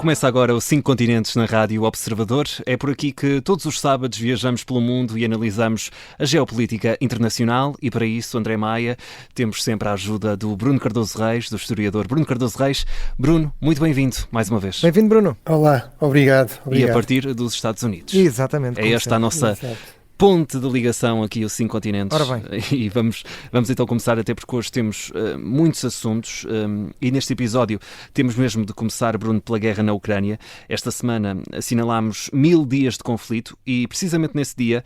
Começa agora o 5 Continentes na Rádio Observador. É por aqui que todos os sábados viajamos pelo mundo e analisamos a geopolítica internacional e para isso, André Maia, temos sempre a ajuda do Bruno Cardoso Reis, do historiador Bruno Cardoso Reis. Bruno, muito bem-vindo mais uma vez. Bem-vindo, Bruno. Olá, obrigado. E a partir dos Estados Unidos. Exatamente. É esta a nossa ponte de ligação aqui aos 5 Continentes. Ora bem. E vamos então começar, até porque hoje temos muitos assuntos e neste episódio temos mesmo de começar, Bruno, pela guerra na Ucrânia. Esta semana assinalámos 1000 dias de conflito e precisamente nesse dia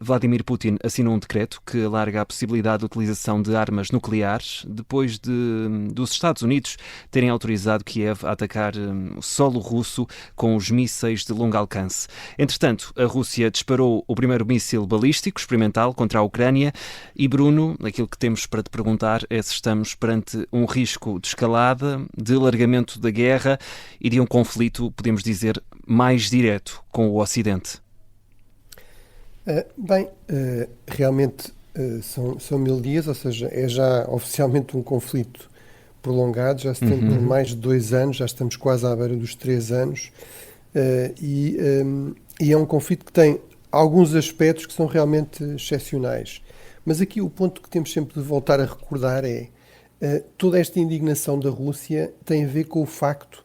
Vladimir Putin assinou um decreto que alarga a possibilidade de utilização de armas nucleares depois dos Estados Unidos terem autorizado Kiev a atacar o solo russo com os mísseis de longo alcance. Entretanto, a Rússia disparou o primeiro míssil balístico experimental contra a Ucrânia e, Bruno, aquilo que temos para te perguntar é se estamos perante um risco de escalada, de alargamento da guerra e de um conflito, podemos dizer, mais direto com o Ocidente. Realmente são 1000 dias, ou seja, é já oficialmente um conflito prolongado, já se tem por mais de 2 anos, já estamos quase à beira dos 3 anos e é um conflito que tem alguns aspectos que são realmente excepcionais. Mas aqui o ponto que temos sempre de voltar a recordar é toda esta indignação da Rússia tem a ver com o facto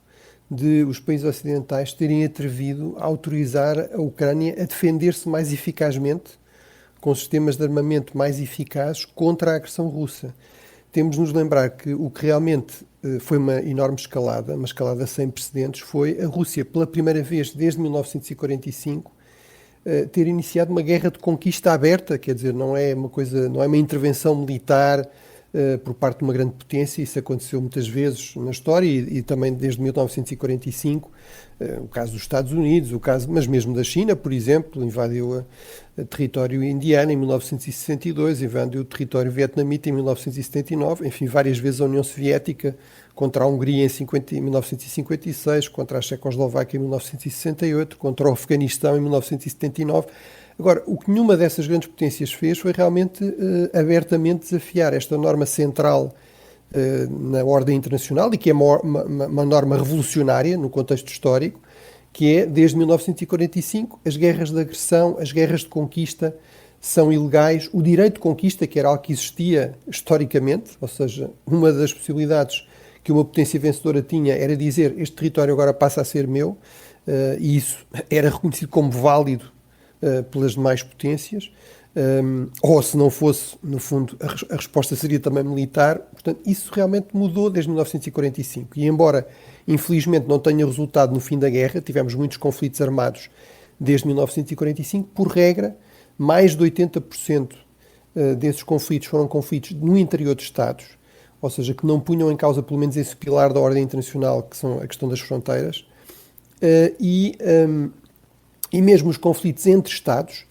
de os países ocidentais terem atrevido a autorizar a Ucrânia a defender-se mais eficazmente, com sistemas de armamento mais eficazes contra a agressão russa. Temos de nos lembrar que o que realmente foi uma enorme escalada, uma escalada sem precedentes, foi a Rússia, pela primeira vez desde 1945, ter iniciado uma guerra de conquista aberta, quer dizer, não é uma intervenção militar por parte de uma grande potência. Isso aconteceu muitas vezes na história e também desde 1945, o caso dos Estados Unidos, mas mesmo da China, por exemplo, invadiu o território indiano em 1962, invadiu o território vietnamita em 1979, enfim, várias vezes a União Soviética contra a Hungria em 1956, contra a Checoslováquia em 1968, contra o Afeganistão em 1979. Agora, o que nenhuma dessas grandes potências fez foi realmente abertamente desafiar esta norma central na ordem internacional e que é uma norma revolucionária no contexto histórico, que é, desde 1945, as guerras de agressão, as guerras de conquista são ilegais. O direito de conquista, que era algo que existia historicamente, ou seja, uma das possibilidades que uma potência vencedora tinha era dizer este território agora passa a ser meu, e isso era reconhecido como válido pelas demais potências, ou se não fosse, no fundo, a resposta seria também militar. Portanto, isso realmente mudou desde 1945 e embora infelizmente não tenha resultado no fim da guerra, tivemos muitos conflitos armados desde 1945, por regra, mais de 80% desses conflitos foram conflitos no interior de Estados, ou seja, que não punham em causa pelo menos esse pilar da ordem internacional, que são a questão das fronteiras, e mesmo os conflitos entre Estados,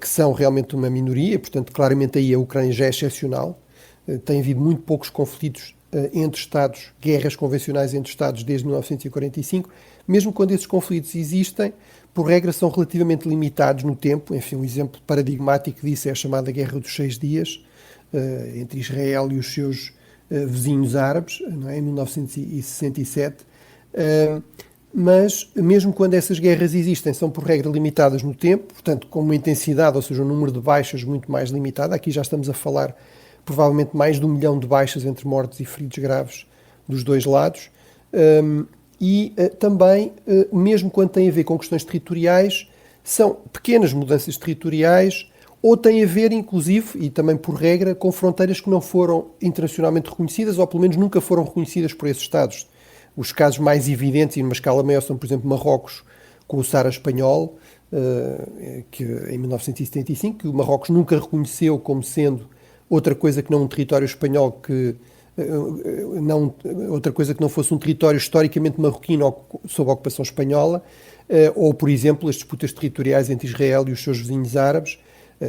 que são realmente uma minoria, portanto, claramente aí a Ucrânia já é excepcional, tem havido muito poucos conflitos entre Estados, guerras convencionais entre Estados desde 1945, mesmo quando esses conflitos existem, por regra são relativamente limitados no tempo. Enfim, um exemplo paradigmático disso é a chamada Guerra dos 6 Dias, entre Israel e os seus vizinhos árabes, não é? Em 1967, mas mesmo quando essas guerras existem, são por regra limitadas no tempo, portanto com uma intensidade, ou seja, um número de baixas muito mais limitado. Aqui já estamos a falar provavelmente mais de 1 milhão de baixas entre mortos e feridos graves dos dois lados, também, mesmo quando tem a ver com questões territoriais, são pequenas mudanças territoriais, ou tem a ver, inclusive, e também por regra, com fronteiras que não foram internacionalmente reconhecidas, ou pelo menos nunca foram reconhecidas por esses Estados. Os casos mais evidentes, e numa escala maior, são, por exemplo, Marrocos com o Sáhara Espanhol, que em 1975, que o Marrocos nunca reconheceu como sendo outra coisa que não um território espanhol, outra coisa que não fosse um território historicamente marroquino sob a ocupação espanhola, ou, por exemplo, as disputas territoriais entre Israel e os seus vizinhos árabes.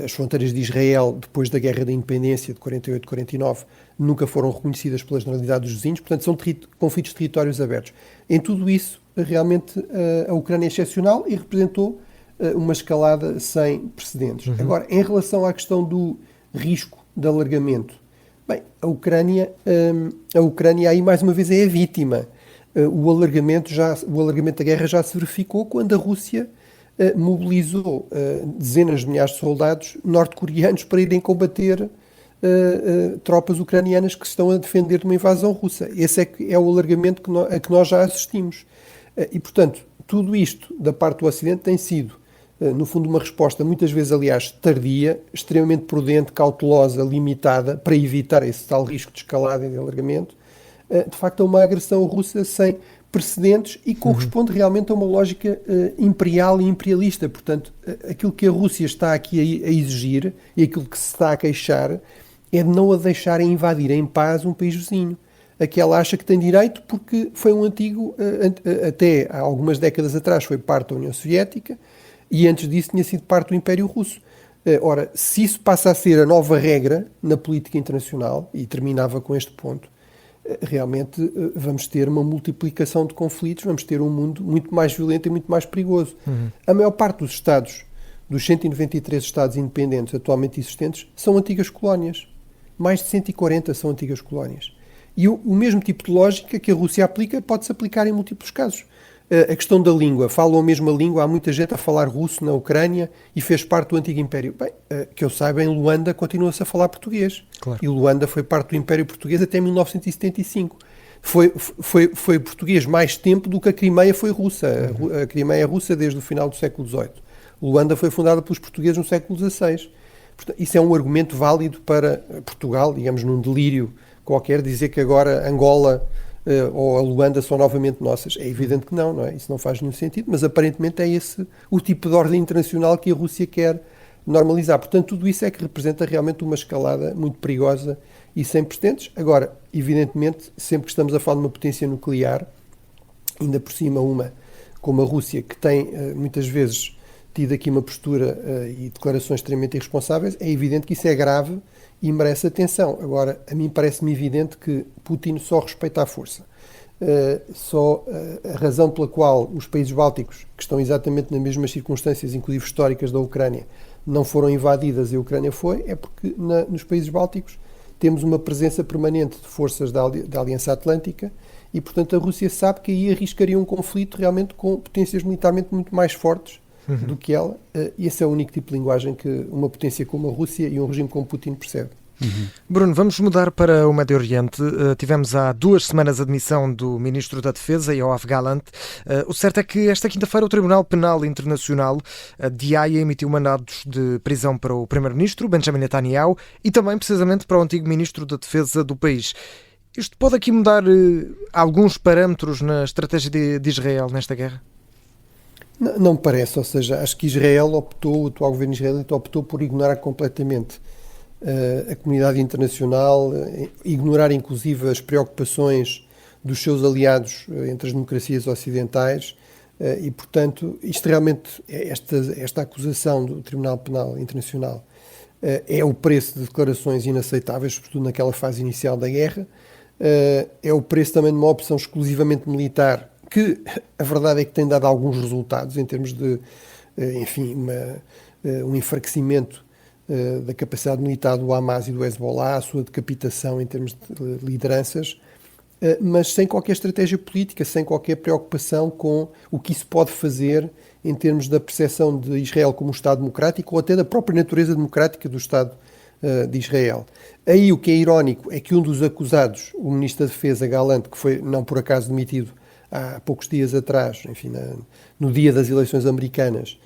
As fronteiras de Israel, depois da Guerra da Independência de 48-49, nunca foram reconhecidas pela generalidade dos vizinhos, portanto são conflitos de territórios abertos. Em tudo isso, realmente a Ucrânia é excepcional e representou uma escalada sem precedentes. Agora, em relação à questão do risco de alargamento, bem, a Ucrânia aí mais uma vez é a vítima. o alargamento da guerra já se verificou quando a Rússia mobilizou dezenas de milhares de soldados norte-coreanos para irem combater tropas ucranianas que se estão a defender de uma invasão russa. Esse é o alargamento a que nós já assistimos. E, portanto, tudo isto da parte do Ocidente tem sido, no fundo, uma resposta, muitas vezes, aliás, tardia, extremamente prudente, cautelosa, limitada, para evitar esse tal risco de escalada e de alargamento, de facto, a uma agressão russa sem precedentes e corresponde realmente a uma lógica imperial e imperialista. Portanto, aquilo que a Rússia está aqui a exigir e aquilo que se está a queixar é de não a deixarem invadir em paz um país vizinho. A que ela acha que tem direito porque foi um antigo, até há algumas décadas atrás, foi parte da União Soviética e antes disso tinha sido parte do Império Russo. Ora, se isso passa a ser a nova regra na política internacional, e terminava com este ponto, realmente vamos ter uma multiplicação de conflitos, vamos ter um mundo muito mais violento e muito mais perigoso. A maior parte dos Estados, dos 193 Estados independentes atualmente existentes, são antigas colónias. Mais de 140 são antigas colónias. E o mesmo tipo de lógica que a Rússia aplica pode-se aplicar em múltiplos casos. A questão da língua, falam a mesma língua, há muita gente a falar russo na Ucrânia e fez parte do antigo Império. Bem, que eu saiba, em Luanda continua-se a falar português. Claro. E Luanda foi parte do Império Português até 1975. Foi português mais tempo do que a Crimeia foi russa. A Crimeia é russa desde o final do século XVIII. Luanda foi fundada pelos portugueses no século XVI. Portanto, isso é um argumento válido para Portugal, digamos, num delírio qualquer, dizer que agora Angola ou a Luanda são novamente nossas. É evidente que não é? Isso não faz nenhum sentido, mas aparentemente é esse o tipo de ordem internacional que a Rússia quer normalizar. Portanto, tudo isso é que representa realmente uma escalada muito perigosa e sem precedentes. Agora, evidentemente, sempre que estamos a falar de uma potência nuclear, ainda por cima uma como a Rússia, que tem muitas vezes tido aqui uma postura e declarações extremamente irresponsáveis, é evidente que isso é grave e merece atenção. Agora, a mim parece-me evidente que Putin só respeita a força. A razão pela qual os países bálticos, que estão exatamente nas mesmas circunstâncias, inclusive históricas da Ucrânia, não foram invadidas e a Ucrânia foi, é porque nos países bálticos temos uma presença permanente de forças da Aliança Atlântica e, portanto, a Rússia sabe que aí arriscaria um conflito realmente com potências militarmente muito mais fortes do que ela, e esse é o único tipo de linguagem que uma potência como a Rússia e um regime como Putin percebe. Bruno, vamos mudar para o Médio Oriente. Tivemos há 2 semanas a demissão do Ministro da Defesa, Yoav Gallant. O certo é que esta quinta-feira o Tribunal Penal Internacional de Haia emitiu mandados de prisão para o Primeiro-Ministro, Benjamin Netanyahu, e também precisamente para o antigo Ministro da Defesa do país. Isto pode aqui mudar alguns parâmetros na estratégia de Israel nesta guerra? Não me parece, ou seja, acho que o atual governo israelita optou por ignorar completamente a comunidade internacional, ignorar inclusive as preocupações dos seus aliados entre as democracias ocidentais e, portanto, isto realmente, esta acusação do Tribunal Penal Internacional é o preço de declarações inaceitáveis, sobretudo naquela fase inicial da guerra, é o preço também de uma opção exclusivamente militar que a verdade é que tem dado alguns resultados em termos de, enfim, um enfraquecimento da capacidade militar do Hamas e do Hezbollah, a sua decapitação em termos de lideranças, mas sem qualquer estratégia política, sem qualquer preocupação com o que isso pode fazer em termos da percepção de Israel como um Estado democrático ou até da própria natureza democrática do Estado de Israel. Aí o que é irónico é que um dos acusados, o Ministro da Defesa, Gallant, que foi não por acaso demitido há poucos dias atrás, enfim, no dia das eleições americanas,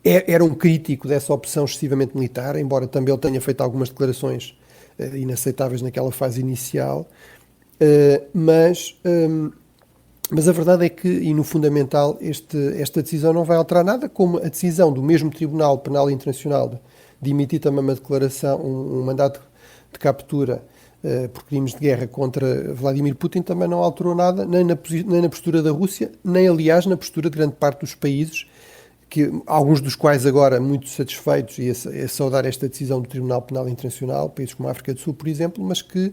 era um crítico dessa opção excessivamente militar, embora também ele tenha feito algumas declarações inaceitáveis naquela fase inicial, mas a verdade é que, e no fundamental, esta decisão não vai alterar nada, como a decisão do mesmo Tribunal Penal Internacional de emitir também uma declaração, um mandato de captura por crimes de guerra contra Vladimir Putin também não alterou nada, nem na postura da Rússia, nem, aliás, na postura de grande parte dos países, alguns dos quais agora muito satisfeitos e a saudar esta decisão do Tribunal Penal Internacional, países como a África do Sul, por exemplo, mas que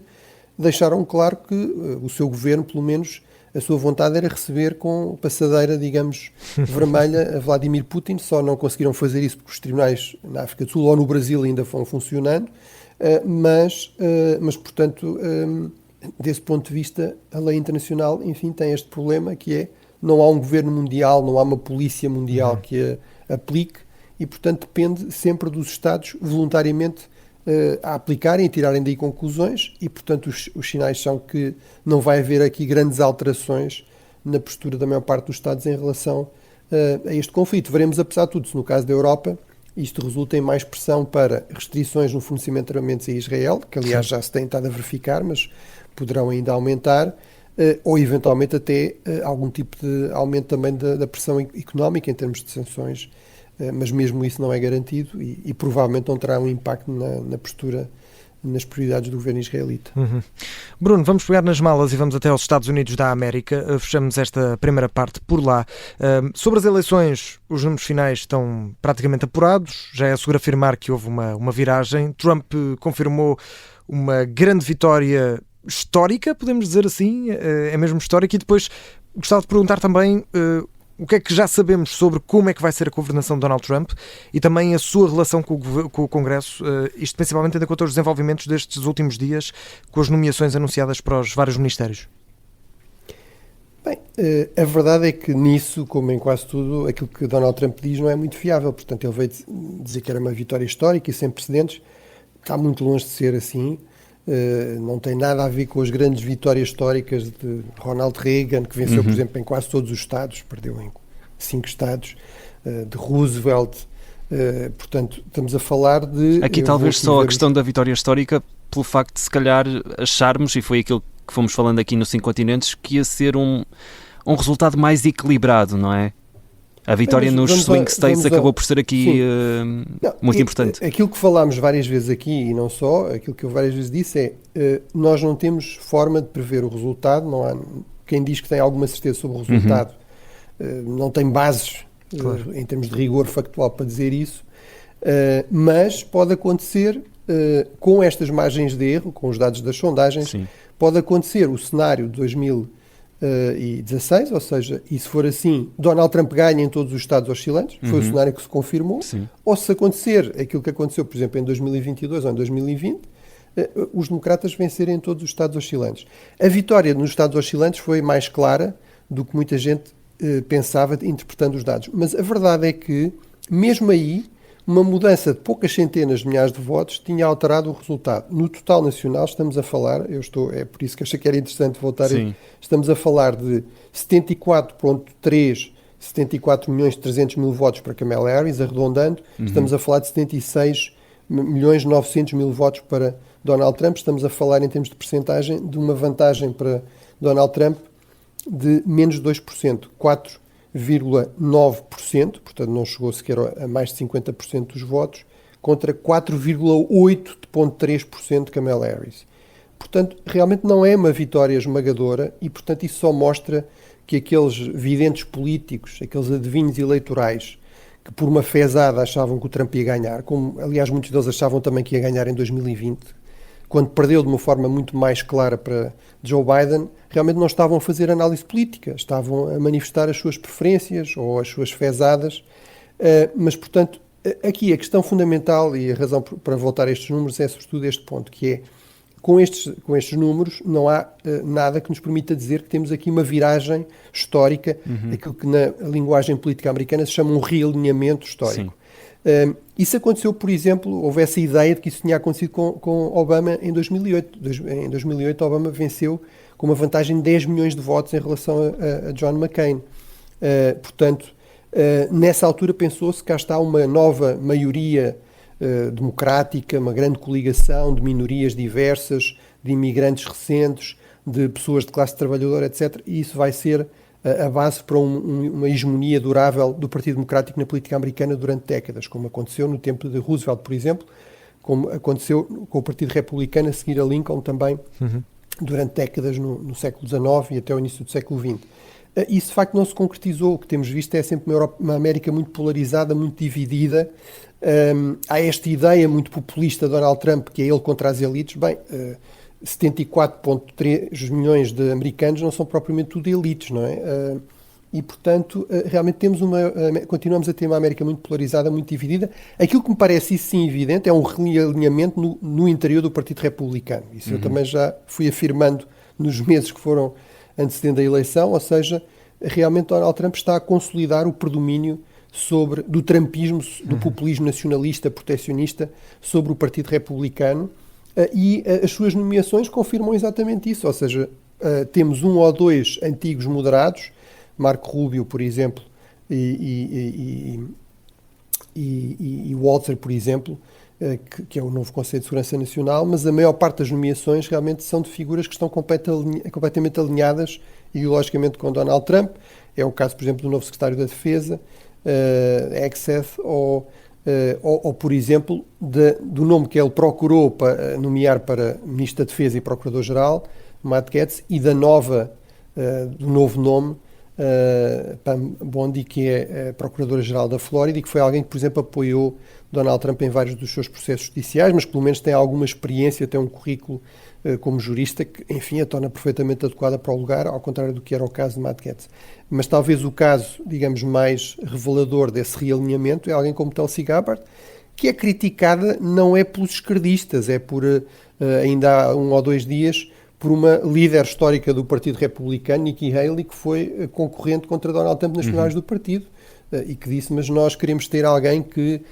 deixaram claro que o seu governo, pelo menos, a sua vontade era receber com passadeira, digamos, vermelha a Vladimir Putin. Só não conseguiram fazer isso porque os tribunais na África do Sul ou no Brasil ainda vão funcionando, mas portanto, desse ponto de vista, a lei internacional, enfim, tem este problema que é, não há um governo mundial, não há uma polícia mundial que a aplique e, portanto, depende sempre dos Estados voluntariamente a aplicarem e tirarem daí conclusões e, portanto, os sinais são que não vai haver aqui grandes alterações na postura da maior parte dos Estados em relação a este conflito. Veremos, apesar de tudo, se no caso da Europa isto resulta em mais pressão para restrições no fornecimento de armamentos a Israel, que aliás já se tem estado a verificar, mas poderão ainda aumentar, ou eventualmente até algum tipo de aumento também da pressão económica em termos de sanções, mas mesmo isso não é garantido e provavelmente não terá um impacto na postura, nas prioridades do governo israelita. Bruno, vamos pegar nas malas e vamos até aos Estados Unidos da América. Fechamos esta primeira parte por lá. Sobre as eleições, os números finais estão praticamente apurados. Já é seguro afirmar que houve uma viragem. Trump confirmou uma grande vitória histórica, podemos dizer assim, é mesmo histórica. E depois gostava de perguntar também o que é que já sabemos sobre como é que vai ser a governação de Donald Trump e também a sua relação com o Congresso, isto principalmente tendo em conta os desenvolvimentos destes últimos dias com as nomeações anunciadas para os vários ministérios. Bem, a verdade é que nisso, como em quase tudo, aquilo que Donald Trump diz não é muito fiável. Portanto, ele veio dizer que era uma vitória histórica e sem precedentes. Está muito longe de ser assim. Não tem nada a ver com as grandes vitórias históricas de Ronald Reagan, que venceu, por exemplo, em quase todos os estados, perdeu em 5 estados, de Roosevelt. Portanto, estamos a falar de... Aqui talvez só a questão da vitória histórica, pelo facto de se calhar acharmos, e foi aquilo que fomos falando aqui no 5 Continentes, que ia ser um resultado mais equilibrado, não é? A vitória nos swing states acabou por ser aqui muito importante. Aquilo que falámos várias vezes aqui, e não só, aquilo que eu várias vezes disse nós não temos forma de prever o resultado, não há quem diz que tem alguma certeza sobre o resultado, não tem bases em termos de rigor factual para dizer isso, mas pode acontecer com estas margens de erro, com os dados das sondagens, pode acontecer o cenário de 2016, ou seja, e se for assim, Donald Trump ganha em todos os estados oscilantes, foi o cenário que se confirmou, ou se acontecer aquilo que aconteceu, por exemplo, em 2022 ou em 2020, os democratas vencerem em todos os estados oscilantes. A vitória nos estados oscilantes foi mais clara do que muita gente pensava, interpretando os dados. Mas a verdade é que, mesmo aí, uma mudança de poucas centenas de milhares de votos tinha alterado o resultado. No total nacional estamos a falar, é por isso que achei que era interessante voltar estamos a falar de 74.300.000 votos para Kamala Harris, arredondando, estamos a falar de 76.900.000 votos para Donald Trump, estamos a falar em termos de percentagem de uma vantagem para Donald Trump de menos de 2%, 4,9%, portanto não chegou sequer a mais de 50% dos votos, contra 4,8,3% de Kamala Harris. Portanto, realmente não é uma vitória esmagadora e, portanto, isso só mostra que aqueles videntes políticos, aqueles adivinhos eleitorais, que por uma fezada achavam que o Trump ia ganhar, como aliás muitos deles achavam também que ia ganhar em 2020, quando perdeu de uma forma muito mais clara para Joe Biden, realmente não estavam a fazer análise política, estavam a manifestar as suas preferências ou as suas fezadas, mas, portanto, aqui a questão fundamental e a razão para voltar a estes números é sobretudo este ponto, que é, com estes números não há nada que nos permita dizer que temos aqui uma viragem histórica, aquilo que na linguagem política americana se chama um realinhamento histórico. Isso aconteceu, por exemplo, houve essa ideia de que isso tinha acontecido com Obama em 2008. Em 2008 Obama venceu com uma vantagem de 10 milhões de votos em relação a John McCain. Portanto, nessa altura pensou-se que cá está uma nova maioria democrática, uma grande coligação de minorias diversas, de imigrantes recentes, de pessoas de classe trabalhadora, etc. E isso vai ser a base para uma hegemonia durável do Partido Democrático na política americana durante décadas, como aconteceu no tempo de Roosevelt, por exemplo, como aconteceu com o Partido Republicano a seguir a Lincoln também, durante décadas no século XIX e até o início do século XX. Isso, de facto, não se concretizou. O que temos visto é sempre uma América muito polarizada, muito dividida. Há esta ideia muito populista de Donald Trump, que é ele contra as elites. Bem, 74,3 milhões de americanos não são propriamente tudo elites, não é? e, portanto, realmente continuamos a ter uma América muito polarizada, muito dividida. Aquilo que me parece, isso sim, evidente, é um realinhamento no interior do Partido Republicano. Isso eu também já fui afirmando nos meses que foram antecedendo a eleição, ou seja, realmente Donald Trump está a consolidar o predomínio do trumpismo, do populismo nacionalista, proteccionista, sobre o Partido Republicano, e as suas nomeações confirmam exatamente isso, ou seja, temos um ou dois antigos moderados, Marco Rubio, por exemplo, e Walzer, por exemplo, que é o novo Conselho de Segurança Nacional, mas a maior parte das nomeações realmente são de figuras que estão completamente alinhadas ideologicamente com Donald Trump. É o caso, por exemplo, do novo Secretário da Defesa, Exeth, ou, por exemplo, do nome que ele procurou para nomear para Ministro da Defesa e Procurador-Geral, Matt Gaetz, e do novo nome, Pam Bondi, que é Procuradora-Geral da Flórida, e que foi alguém que, por exemplo, apoiou Donald Trump em vários dos seus processos judiciais, mas que pelo menos tem alguma experiência, tem um currículo como jurista que, enfim, a torna perfeitamente adequada para o lugar, ao contrário do que era o caso de Matt Gaetz. Mas talvez o caso, digamos, mais revelador desse realinhamento é alguém como Tulsi Gabbard, que é criticada não é pelos esquerdistas, é por, ainda há 1 ou 2 dias, por uma líder histórica do Partido Republicano, Nikki Haley, que foi concorrente contra Donald Trump nas primárias do partido, e que disse, mas nós queremos ter alguém que,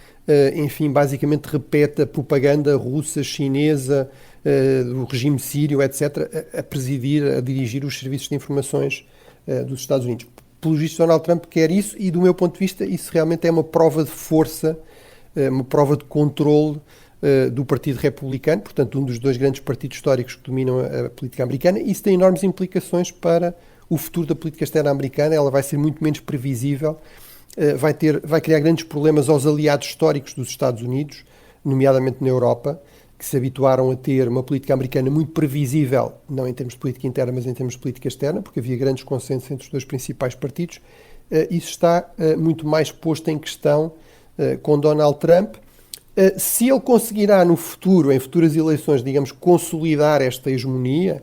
enfim, basicamente repete a propaganda russa, chinesa, do regime sírio, etc., a presidir, a dirigir os serviços de informações dos Estados Unidos. Pelo visto, Donald Trump quer isso, e do meu ponto de vista, isso realmente é uma prova de força, uma prova de controle do Partido Republicano, portanto, um dos 2 grandes partidos históricos que dominam a política americana. Isso tem enormes implicações para o futuro da política externa americana. Ela vai ser muito menos previsível, vai criar grandes problemas aos aliados históricos dos Estados Unidos, nomeadamente na Europa, que se habituaram a ter uma política americana muito previsível, não em termos de política interna, mas em termos de política externa, porque havia grandes consensos entre os 2 principais partidos. Isso está muito mais posto em questão com Donald Trump. Se ele conseguirá no futuro, em futuras eleições, digamos, consolidar esta hegemonia,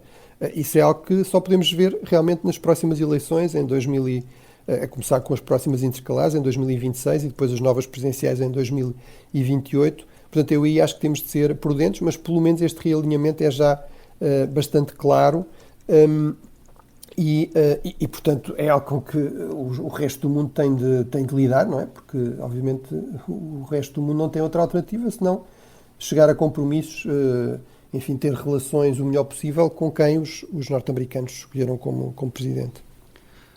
isso é algo que só podemos ver realmente nas próximas eleições, a começar com as próximas intercalares em 2026 e depois as novas presidenciais em 2028. Portanto, eu aí acho que temos de ser prudentes, mas pelo menos este realinhamento é já bastante claro. Portanto, é algo com que o resto do mundo tem de lidar, não é? Porque, obviamente, o resto do mundo não tem outra alternativa senão chegar a compromissos, enfim, ter relações o melhor possível com quem os norte-americanos escolheram como presidente.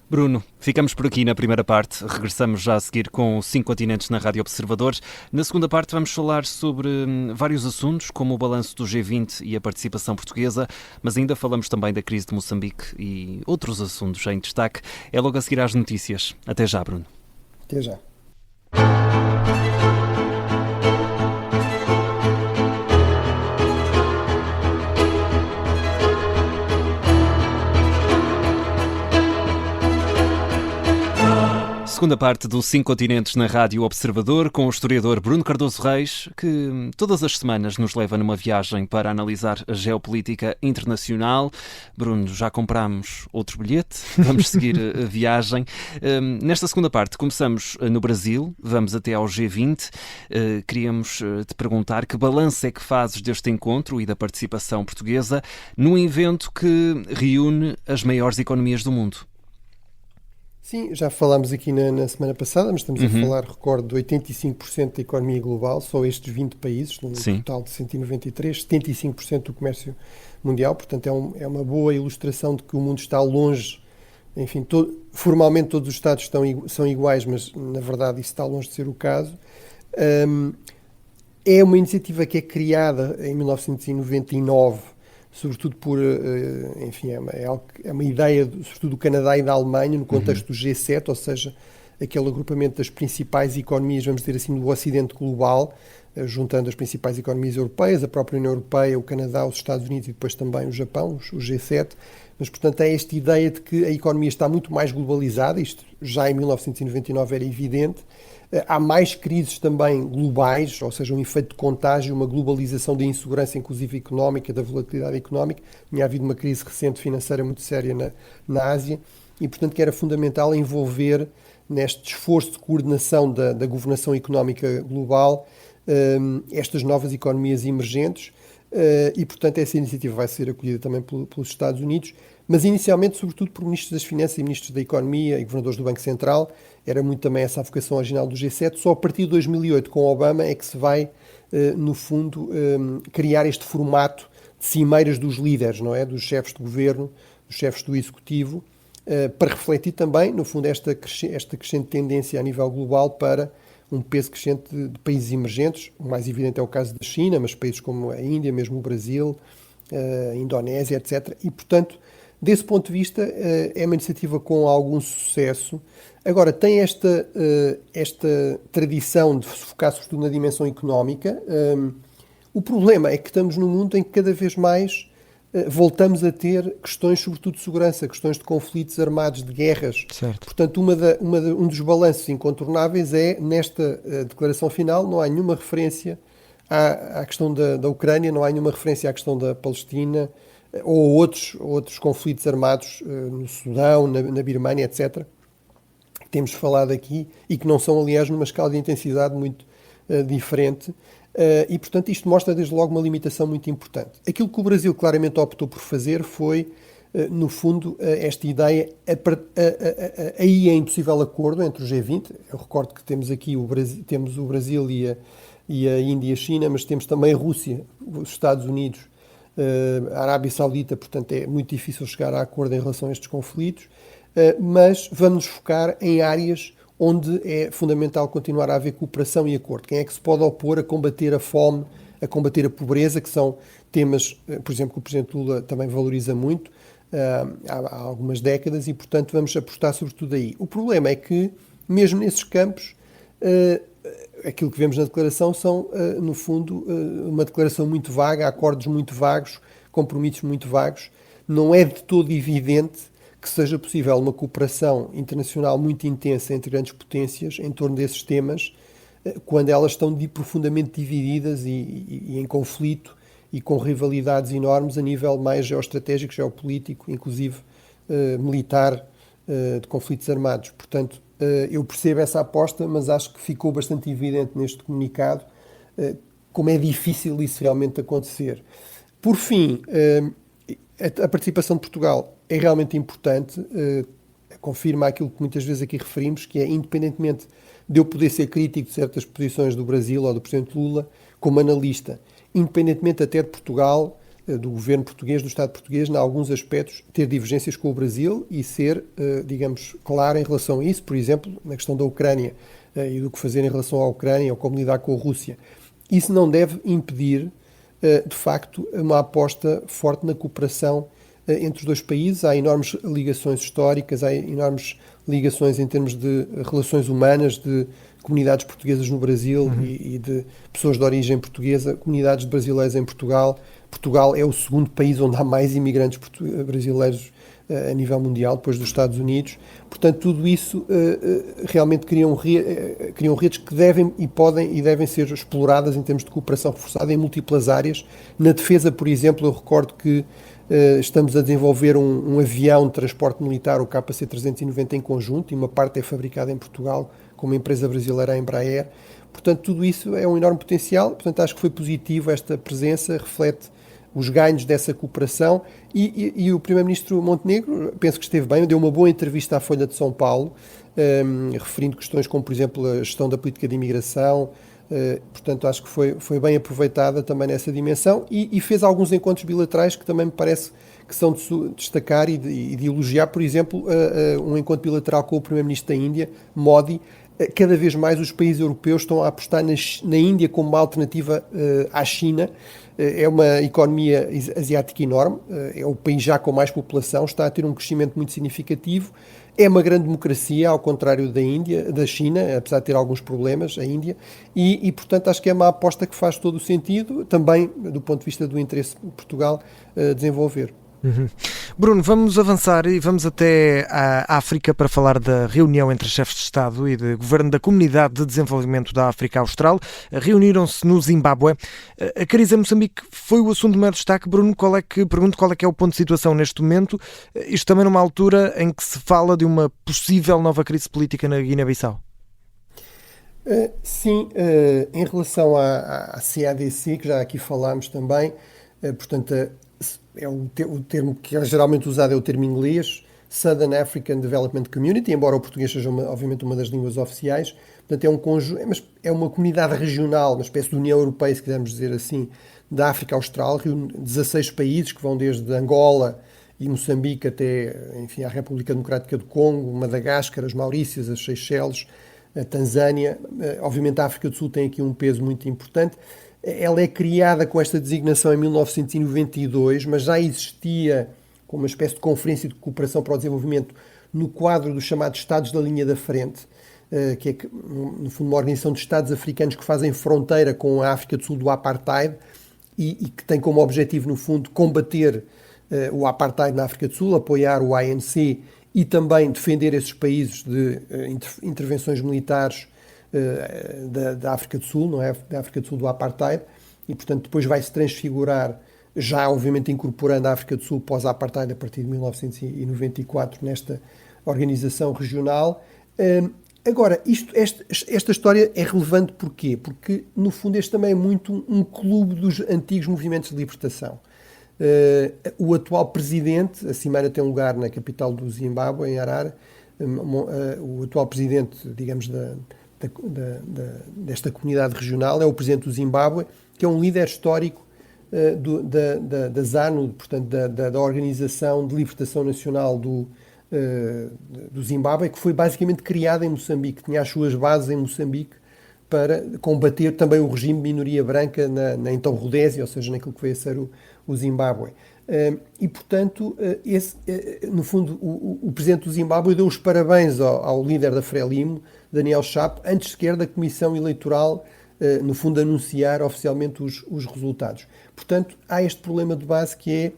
Bruno, ficamos por aqui na primeira parte. Regressamos já a seguir com os 5 continentes na Rádio Observadores. Na segunda parte vamos falar sobre vários assuntos, como o balanço do G20 e a participação portuguesa, mas ainda falamos também da crise de Moçambique e outros assuntos em destaque. É logo a seguir às notícias. Até já, Bruno. Até já. Segunda parte do 5 Continentes na Rádio Observador, com o historiador Bruno Cardoso Reis, que todas as semanas nos leva numa viagem para analisar a geopolítica internacional. Bruno, já comprámos outro bilhete, vamos seguir a viagem. Nesta segunda parte começamos no Brasil, vamos até ao G20. Queríamos te perguntar que balanço é que fazes deste encontro e da participação portuguesa num evento que reúne as maiores economias do mundo. Sim, já falámos aqui na semana passada, mas estamos a falar, recordo, de 85% da economia global, só estes 20 países, num total de 193, 75% do comércio mundial, portanto é uma boa ilustração de que o mundo está longe, enfim, formalmente todos os Estados são iguais, mas na verdade isso está longe de ser o caso. É uma iniciativa que é criada em 1999, sobretudo enfim, é uma ideia, sobretudo do Canadá e da Alemanha, no contexto do G7, ou seja, aquele agrupamento das principais economias, vamos dizer assim, do Ocidente global, juntando as principais economias europeias, a própria União Europeia, o Canadá, os Estados Unidos e depois também o Japão, o G7. Mas, portanto, é esta ideia de que a economia está muito mais globalizada, isto já em 1999 era evidente. Há mais crises também globais, ou seja, um efeito de contágio, uma globalização da insegurança, inclusive económica, da volatilidade económica. Tinha havido uma crise recente financeira muito séria na Ásia. e, portanto, que era fundamental envolver neste esforço de coordenação da governação económica global estas novas economias emergentes e, portanto, essa iniciativa vai ser acolhida também pelos Estados Unidos, mas inicialmente, sobretudo, por ministros das Finanças e ministros da Economia e governadores do Banco Central. Era muito também essa a vocação original do G7. Só a partir de 2008, com Obama, é que se vai, no fundo, criar este formato de cimeiras dos líderes, não é? Dos chefes de governo, dos chefes do executivo, para refletir também, no fundo, esta crescente tendência a nível global para um peso crescente de países emergentes. O mais evidente é o caso da China, mas países como a Índia, mesmo o Brasil, a Indonésia, etc. E, portanto, desse ponto de vista, é uma iniciativa com algum sucesso. Agora, tem esta tradição de se focar sobretudo na dimensão económica. O problema é que estamos num mundo em que cada vez mais voltamos a ter questões, sobretudo de segurança, questões de conflitos armados, de guerras. Certo. Portanto, um dos balanços incontornáveis é, nesta declaração final, não há nenhuma referência à questão da Ucrânia, não há nenhuma referência à questão da Palestina ou outros conflitos armados no Sudão, na Birmânia, etc., que temos falado aqui e que não são, aliás, numa escala de intensidade muito diferente. E, portanto, isto mostra desde logo uma limitação muito importante. Aquilo que o Brasil claramente optou por fazer foi, no fundo, esta ideia, aí é impossível acordo entre o G20. Eu recordo que temos aqui temos o Brasil e a Índia e a China, mas temos também a Rússia, os Estados Unidos, a Arábia Saudita, portanto é muito difícil chegar a acordo em relação a estes conflitos, mas vamos nos focar em áreas onde é fundamental continuar a haver cooperação e acordo. Quem é que se pode opor a combater a fome, a combater a pobreza, que são temas, por exemplo, que o Presidente Lula também valoriza muito há algumas décadas e, portanto, vamos apostar sobretudo aí. O problema é que, mesmo nesses campos, aquilo que vemos na declaração são, no fundo, uma declaração muito vaga, acordos muito vagos, compromissos muito vagos. Não é de todo evidente que seja possível uma cooperação internacional muito intensa entre grandes potências em torno desses temas, quando elas estão profundamente divididas e em conflito e com rivalidades enormes a nível mais geoestratégico, geopolítico, inclusive militar, de conflitos armados. Portanto, eu percebo essa aposta, mas acho que ficou bastante evidente neste comunicado como é difícil isso realmente acontecer. Por fim, a participação de Portugal é realmente importante, confirma aquilo que muitas vezes aqui referimos, que é, independentemente de eu poder ser crítico de certas posições do Brasil ou do Presidente Lula, como analista, independentemente até de Portugal, do governo português, do Estado português, em alguns aspectos, ter divergências com o Brasil e ser, digamos, claro em relação a isso, por exemplo, na questão da Ucrânia e do que fazer em relação à Ucrânia ou como lidar com a Rússia. Isso não deve impedir, de facto, uma aposta forte na cooperação entre os dois países. Há enormes ligações históricas, há enormes ligações em termos de relações humanas, de comunidades portuguesas no Brasil e de pessoas de origem portuguesa, comunidades de brasileiros em Portugal. Portugal é o segundo país onde há mais imigrantes brasileiros a nível mundial, depois dos Estados Unidos. Portanto, tudo isso realmente criam redes que devem e podem e devem ser exploradas em termos de cooperação reforçada em múltiplas áreas. Na defesa, por exemplo, eu recordo que estamos a desenvolver um avião de transporte militar, o KC-390, em conjunto, e uma parte é fabricada em Portugal com uma empresa brasileira, a Embraer. Portanto, tudo isso é um enorme potencial. Portanto, acho que foi positivo esta presença, reflete os ganhos dessa cooperação e o Primeiro-Ministro Montenegro, penso que esteve bem, deu uma boa entrevista à Folha de São Paulo, referindo questões como, por exemplo, a gestão da política de imigração. Portanto, acho que foi bem aproveitada também nessa dimensão e fez alguns encontros bilaterais que também me parece que são de destacar e de elogiar. Por exemplo, um encontro bilateral com o Primeiro-Ministro da Índia, Modi. Cada vez mais os países europeus estão a apostar na Índia como uma alternativa à China. É uma economia asiática enorme, é o país já com mais população, está a ter um crescimento muito significativo. É uma grande democracia, ao contrário da China, apesar de ter alguns problemas, a Índia, e portanto acho que é uma aposta que faz todo o sentido, também do ponto de vista do interesse de Portugal desenvolver. Uhum. Bruno, vamos avançar e vamos até à África para falar da reunião entre chefes de Estado e de Governo da Comunidade de Desenvolvimento da África Austral. Reuniram-se no Zimbábue. A crise em Moçambique foi o assunto de maior destaque. Bruno, pergunto qual é que é o ponto de situação neste momento, isto também numa altura em que se fala de uma possível nova crise política na Guiné-Bissau. Sim, em relação à CADC, que já aqui falámos também, portanto, o termo que é geralmente usado é o termo inglês, Southern African Development Community, embora o português seja obviamente uma das línguas oficiais. Portanto, é uma comunidade regional, uma espécie de União Europeia, se quisermos dizer assim, da África Austral, reúne 16 países que vão desde Angola e Moçambique até, enfim, a República Democrática do Congo, Madagascar, as Maurícias, as Seychelles, a Tanzânia. Obviamente a África do Sul tem aqui um peso muito importante. Ela é criada com esta designação em 1992, mas já existia como uma espécie de Conferência de Cooperação para o Desenvolvimento no quadro dos chamados Estados da Linha da Frente, que é, no fundo, uma organização de Estados africanos que fazem fronteira com a África do Sul do Apartheid e que tem como objetivo, no fundo, combater o Apartheid na África do Sul, apoiar o ANC e também defender esses países de intervenções militares da África do Sul, não é? Da África do Sul do Apartheid, e portanto depois vai-se transfigurar, já obviamente incorporando a África do Sul pós-Apartheid a partir de 1994 nesta organização regional. Agora, esta história é relevante porquê? Porque no fundo este também é muito um clube dos antigos movimentos de libertação. O atual presidente, a Cimeira tem um lugar na capital do Zimbábue, em Harare. O atual presidente, digamos, desta comunidade regional é o presidente do Zimbábue, que é um líder histórico da ZANU, portanto da Organização de Libertação Nacional do Zimbábue, que foi basicamente criada em Moçambique, tinha as suas bases em Moçambique para combater também o regime de minoria branca na então Rodésia, ou seja, naquilo que veio a ser o Zimbábue. E, portanto, no fundo, o presidente do Zimbábue deu os parabéns ao líder da Frelimo, Daniel Chapo, antes sequer da Comissão Eleitoral, no fundo, anunciar oficialmente os resultados. Portanto, há este problema de base que é,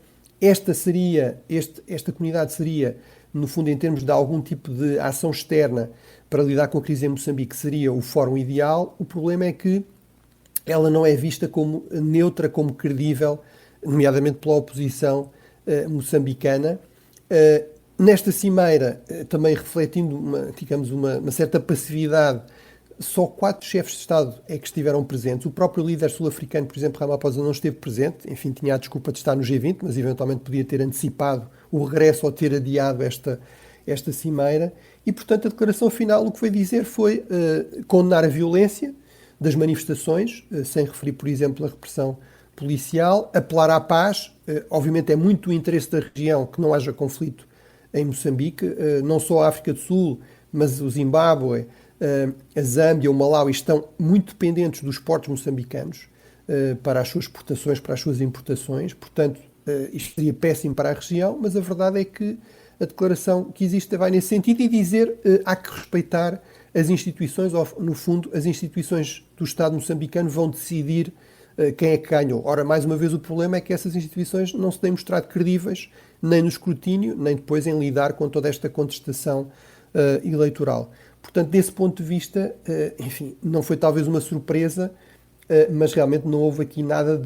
esta comunidade seria, no fundo, em termos de algum tipo de ação externa para lidar com a crise em Moçambique, seria o fórum ideal. O problema é que ela não é vista como neutra, como credível, nomeadamente pela oposição moçambicana. Nesta cimeira, também refletindo uma certa passividade, só 4 chefes de Estado é que estiveram presentes. O próprio líder sul-africano, por exemplo, Ramaphosa, não esteve presente. Enfim, tinha a desculpa de estar no G20, mas eventualmente podia ter antecipado o regresso ou ter adiado esta cimeira. E, portanto, a declaração final o que foi dizer foi condenar a violência das manifestações, sem referir, por exemplo, a repressão policial, apelar à paz. Obviamente é muito o interesse da região que não haja conflito em Moçambique. Não só a África do Sul, mas o Zimbábue, a Zâmbia, o Malawi estão muito dependentes dos portos moçambicanos para as suas exportações, para as suas importações. Portanto, isto seria péssimo para a região, mas a verdade é que a declaração que existe vai nesse sentido e dizer há que respeitar as instituições, ou, no fundo, as instituições do Estado moçambicano vão decidir quem é que ganhou. Ora, mais uma vez, o problema é que essas instituições não se têm mostrado credíveis, nem no escrutínio, nem depois em lidar com toda esta contestação eleitoral. Portanto, desse ponto de vista, enfim, não foi talvez uma surpresa, mas realmente não houve aqui nada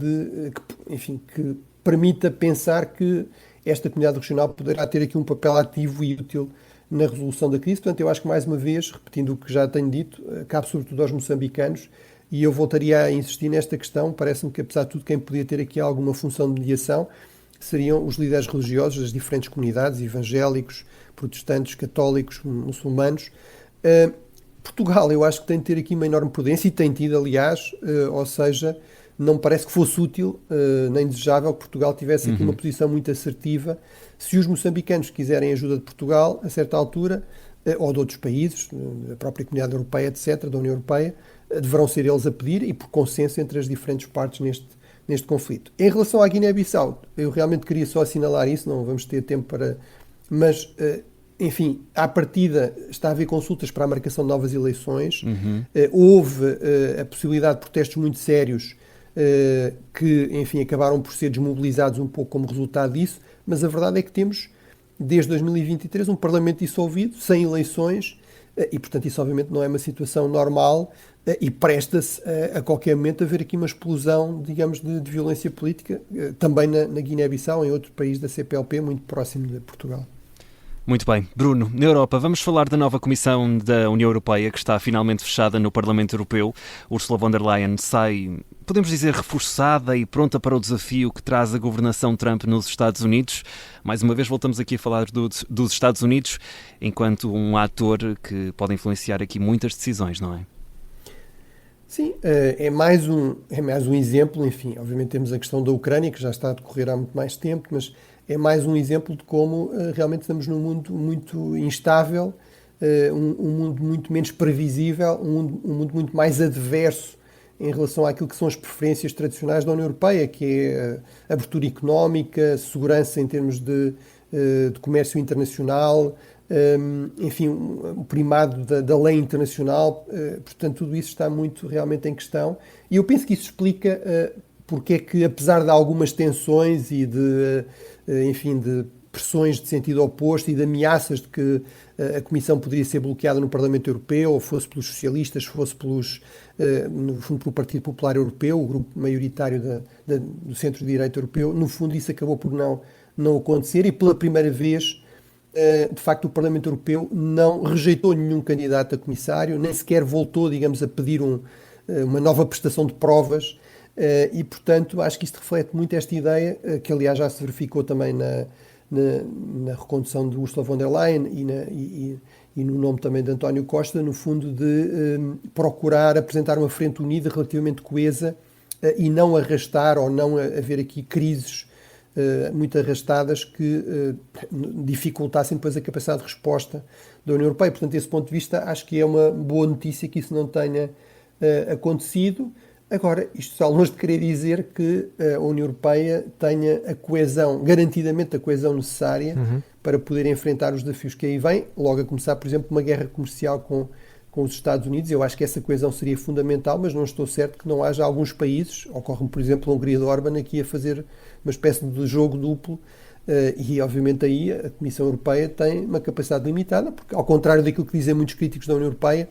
que permita pensar que esta comunidade regional poderá ter aqui um papel ativo e útil na resolução da crise. Portanto, eu acho que, mais uma vez, repetindo o que já tenho dito, cabe sobretudo aos moçambicanos, e eu voltaria a insistir nesta questão. Parece-me que, apesar de tudo, quem podia ter aqui alguma função de mediação seriam os líderes religiosos das diferentes comunidades, evangélicos, protestantes, católicos, muçulmanos. Portugal, eu acho que tem de ter aqui uma enorme prudência, e tem tido, aliás, ou seja, não me parece que fosse útil nem desejável que Portugal tivesse aqui uma posição muito assertiva. Se os moçambicanos quiserem ajuda de Portugal, a certa altura, ou de outros países, da própria Comunidade Europeia, etc., da União Europeia, deverão ser eles a pedir e por consenso entre as diferentes partes neste conflito. Em relação à Guiné-Bissau, eu realmente queria só assinalar isso, não vamos ter tempo para... Mas, enfim, à partida está a haver consultas para a marcação de novas eleições. Houve a possibilidade de protestos muito sérios que, enfim, acabaram por ser desmobilizados um pouco como resultado disso, mas a verdade é que temos, desde 2023, um Parlamento dissolvido, sem eleições, e, portanto, isso obviamente não é uma situação normal e presta-se a qualquer momento a haver aqui uma explosão, digamos, de violência política, também na Guiné-Bissau, em outro país da CPLP, muito próximo de Portugal. Muito bem. Bruno, na Europa, vamos falar da nova Comissão da União Europeia, que está finalmente fechada no Parlamento Europeu. Ursula von der Leyen sai, podemos dizer, reforçada e pronta para o desafio que traz a governação Trump nos Estados Unidos. Mais uma vez voltamos aqui a falar dos Estados Unidos, enquanto um ator que pode influenciar aqui muitas decisões, não é? Sim, é mais um exemplo, enfim, obviamente temos a questão da Ucrânia, que já está a decorrer há muito mais tempo, mas é mais um exemplo de como realmente estamos num mundo muito instável, um mundo muito menos previsível, um mundo muito mais adverso em relação àquilo que são as preferências tradicionais da União Europeia, que é abertura económica, segurança em termos de comércio internacional, enfim, o primado da lei internacional, portanto tudo isso está muito realmente em questão, e eu penso que isso explica porque é que, apesar de algumas tensões e de pressões de sentido oposto e de ameaças de que a Comissão poderia ser bloqueada no Parlamento Europeu, ou fosse pelos socialistas, fosse no fundo pelo Partido Popular Europeu, o grupo maioritário do centro-direita europeu, no fundo isso acabou por não acontecer, e pela primeira vez, de facto, o Parlamento Europeu não rejeitou nenhum candidato a comissário, nem sequer voltou, digamos, a pedir uma nova prestação de provas, e, portanto, acho que isto reflete muito esta ideia, que aliás já se verificou também na recondução de Ursula von der Leyen e no nome também de António Costa, no fundo de procurar apresentar uma frente unida relativamente coesa e não arrastar ou não haver aqui crises muito arrastadas que dificultassem depois a capacidade de resposta da União Europeia. Portanto, desse ponto de vista, acho que é uma boa notícia que isso não tenha acontecido. Agora, isto está longe de querer dizer que a União Europeia tenha a coesão, garantidamente a coesão necessária para poder enfrentar os desafios que aí vêm, logo a começar, por exemplo, uma guerra comercial com os Estados Unidos. Eu acho que essa coesão seria fundamental, mas não estou certo que não haja alguns países, ocorre, por exemplo, a Hungria de Orbán, aqui a fazer uma espécie de jogo duplo, e obviamente aí a Comissão Europeia tem uma capacidade limitada, porque ao contrário daquilo que dizem muitos críticos da União Europeia,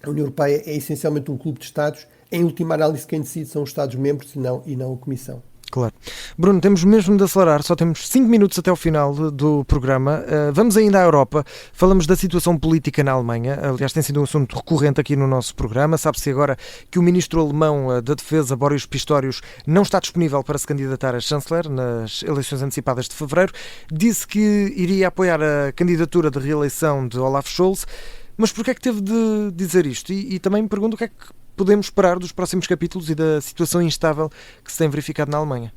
a União Europeia é essencialmente um clube de Estados. Em última análise, quem decide são os Estados-membros e não a Comissão. Claro. Bruno, temos mesmo de acelerar, só temos 5 minutos até ao final do programa. Vamos ainda à Europa, falamos da situação política na Alemanha, aliás tem sido um assunto recorrente aqui no nosso programa. Sabe-se agora que o ministro alemão da Defesa, Boris Pistorius, não está disponível para se candidatar a chanceler nas eleições antecipadas de fevereiro. Disse que iria apoiar a candidatura de reeleição de Olaf Scholz, mas porquê é que teve de dizer isto? E também me pergunto o que é que podemos esperar dos próximos capítulos e da situação instável que se tem verificado na Alemanha?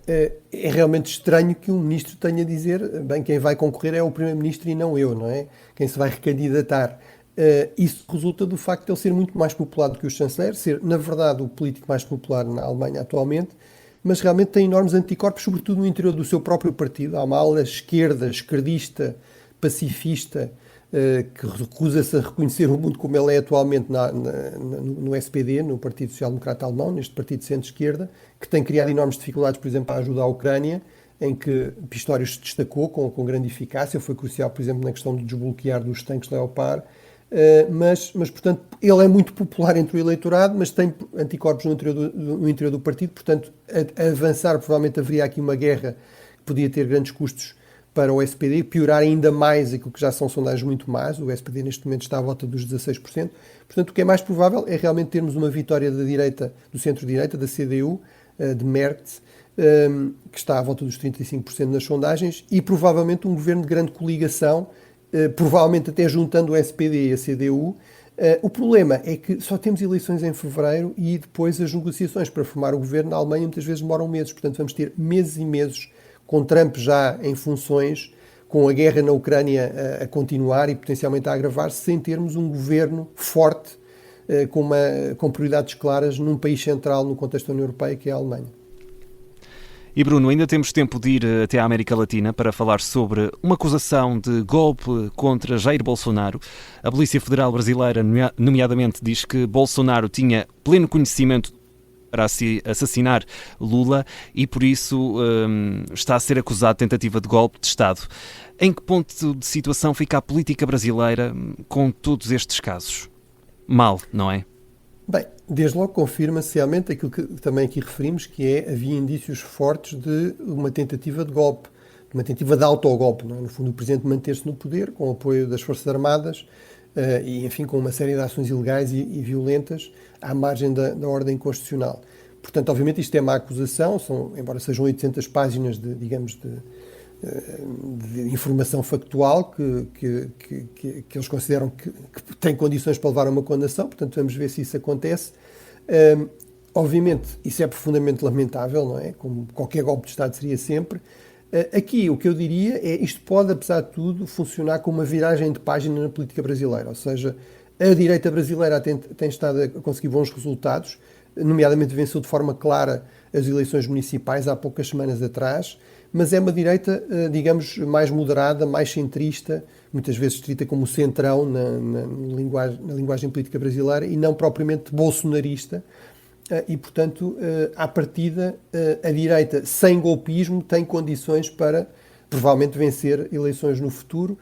É realmente estranho que um ministro tenha a dizer, bem, quem vai concorrer é o primeiro-ministro e não eu, não é? Quem se vai recandidatar. Isso resulta do facto de ele ser muito mais popular do que o chanceler, ser, na verdade, o político mais popular na Alemanha atualmente, mas realmente tem enormes anticorpos, sobretudo no interior do seu próprio partido. Há uma ala esquerda, esquerdista, pacifista, que recusa-se a reconhecer o mundo como ele é atualmente no SPD, no Partido Social Democrata Alemão, neste partido de centro-esquerda, que tem criado enormes dificuldades, por exemplo, a ajudar a Ucrânia, em que Pistorius se destacou com grande eficácia, foi crucial, por exemplo, na questão de desbloquear dos tanques Leopard, mas, portanto, ele é muito popular entre o eleitorado, mas tem anticorpos no interior do partido, portanto, a avançar, provavelmente haveria aqui uma guerra que podia ter grandes custos para o SPD, piorar ainda mais aquilo que já são sondagens muito más. O SPD neste momento está à volta dos 16%. Portanto, o que é mais provável é realmente termos uma vitória da direita, do centro-direita, da CDU, de Merz, que está à volta dos 35% nas sondagens, e provavelmente um governo de grande coligação, provavelmente até juntando o SPD e a CDU. O problema é que só temos eleições em fevereiro e depois as negociações para formar o governo na Alemanha muitas vezes demoram meses. Portanto, vamos ter meses e meses com Trump já em funções, com a guerra na Ucrânia a continuar e potencialmente a agravar-se, sem termos um governo forte, com prioridades claras num país central no contexto da União Europeia, que é a Alemanha. E Bruno, ainda temos tempo de ir até à América Latina para falar sobre uma acusação de golpe contra Jair Bolsonaro. A Polícia Federal Brasileira, nomeadamente, diz que Bolsonaro tinha pleno conhecimento para assassinar Lula e, por isso, está a ser acusado de tentativa de golpe de Estado. Em que ponto de situação fica a política brasileira com todos estes casos? Mal, não é? Bem, desde logo confirma-se realmente aquilo que também aqui referimos, que havia indícios fortes de uma tentativa de golpe, uma tentativa de autogolpe, não é? No fundo, o Presidente manter-se no poder com o apoio das Forças Armadas e, enfim, com uma série de ações ilegais e violentas à margem da ordem constitucional. Portanto, obviamente, isto é uma acusação, embora sejam 800 páginas de informação factual que eles consideram que tem condições para levar a uma condenação, portanto vamos ver se isso acontece. Obviamente isso é profundamente lamentável, não é? Como qualquer golpe de Estado seria sempre. Aqui o que eu diria é isto pode, apesar de tudo, funcionar como uma viragem de página na política brasileira, ou seja, a direita brasileira tem estado a conseguir bons resultados, nomeadamente venceu de forma clara as eleições municipais há poucas semanas atrás, mas é uma direita, digamos, mais moderada, mais centrista, muitas vezes descrita como centrão na linguagem política brasileira e não propriamente bolsonarista. E, portanto, à partida, a direita, sem golpismo, tem condições para, provavelmente, vencer eleições no futuro.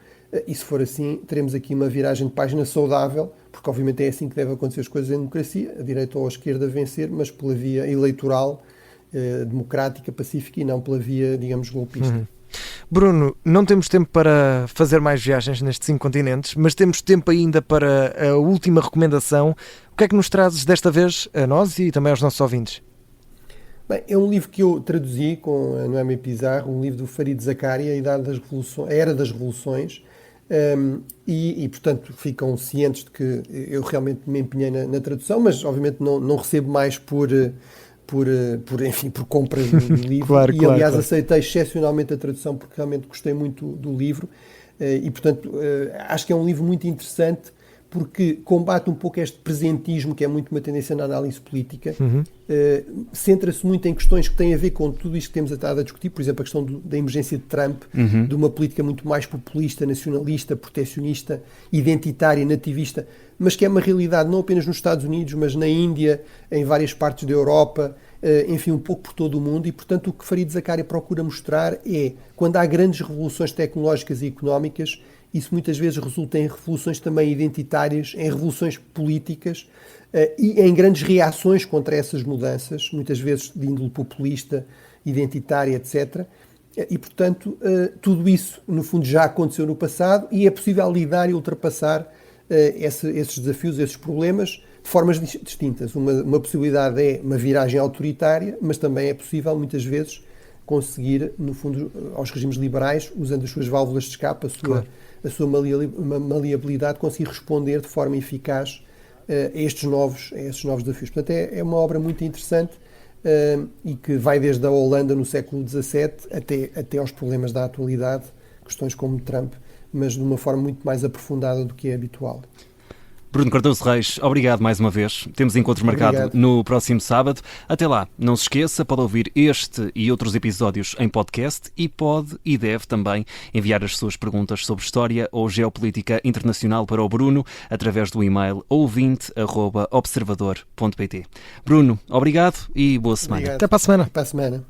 E, se for assim, teremos aqui uma viragem de página saudável, porque, obviamente, é assim que devem acontecer as coisas em democracia, a direita ou a esquerda vencer, mas pela via eleitoral, democrática, pacífica e não pela via, digamos, golpista. Bruno, não temos tempo para fazer mais viagens nestes 5 continentes, mas temos tempo ainda para a última recomendação. O que é que nos trazes desta vez a nós e também aos nossos ouvintes? Bem, é um livro que eu traduzi com a Noémia Pizarro, um livro do Farid Zakaria, A Era das Revoluções, e portanto, ficam cientes de que eu realmente me empenhei na tradução, mas obviamente não recebo mais por compras do livro. Claro, aliás, aceitei excepcionalmente a tradução porque realmente gostei muito do livro e, portanto, acho que é um livro muito interessante porque combate um pouco este presentismo que é muito uma tendência na análise política, centra-se muito em questões que têm a ver com tudo isto que temos estado a discutir, por exemplo, a questão da emergência de Trump, de uma política muito mais populista, nacionalista, protecionista, identitária, nativista, mas que é uma realidade não apenas nos Estados Unidos, mas na Índia, em várias partes da Europa, enfim, um pouco por todo o mundo, e portanto o que Farid Zakaria procura mostrar é, quando há grandes revoluções tecnológicas e económicas, isso muitas vezes resulta em revoluções também identitárias, em revoluções políticas e em grandes reações contra essas mudanças, muitas vezes de índole populista, identitária, etc. E, portanto, tudo isso, no fundo, já aconteceu no passado e é possível lidar e ultrapassar esses desafios, esses problemas, de formas distintas. Uma possibilidade é uma viragem autoritária, mas também é possível, muitas vezes, conseguir, no fundo, aos regimes liberais, usando as suas válvulas de escape, a sua maleabilidade, conseguir responder de forma eficaz a estes novos desafios. Portanto, é uma obra muito interessante e que vai desde a Holanda no século XVII até aos problemas da atualidade, questões como Trump, mas de uma forma muito mais aprofundada do que é habitual. Bruno Cardoso Reis, obrigado mais uma vez. Temos encontro marcado no próximo sábado. Até lá, não se esqueça, pode ouvir este e outros episódios em podcast e pode e deve também enviar as suas perguntas sobre história ou geopolítica internacional para o Bruno através do e-mail ouvinte@observador.pt. Bruno, obrigado e boa semana. Obrigado. Até para a semana. Até para a semana.